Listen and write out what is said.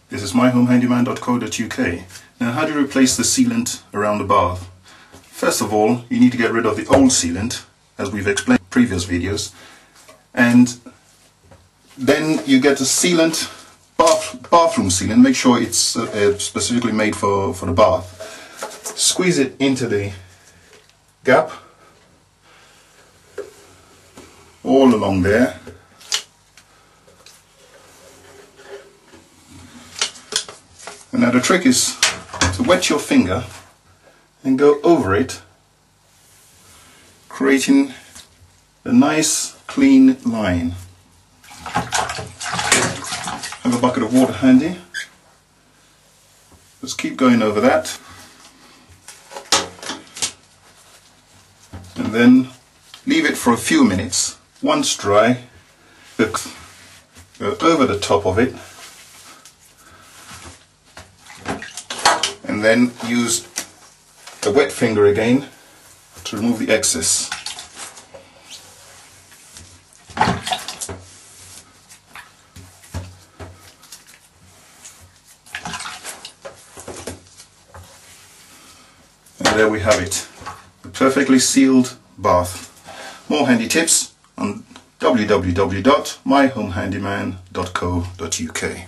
This is myhomehandyman.co.uk. Now, how do you replace the sealant around the bath? First of all, you need to get rid of the old sealant, as we've explained in previous videos, and then you get a sealant, bathroom sealant. Make sure it's specifically made for the bath. Squeeze it into the gap, all along there. And now the trick is to wet your finger and go over it, creating a nice clean line. Have a bucket of water handy. Just keep going over that. And then leave it for a few minutes. Once dry, go over the top of it. And then use a wet finger again to remove the excess. And there we have it, a perfectly sealed bath. More handy tips on www.myhomehandyman.co.uk.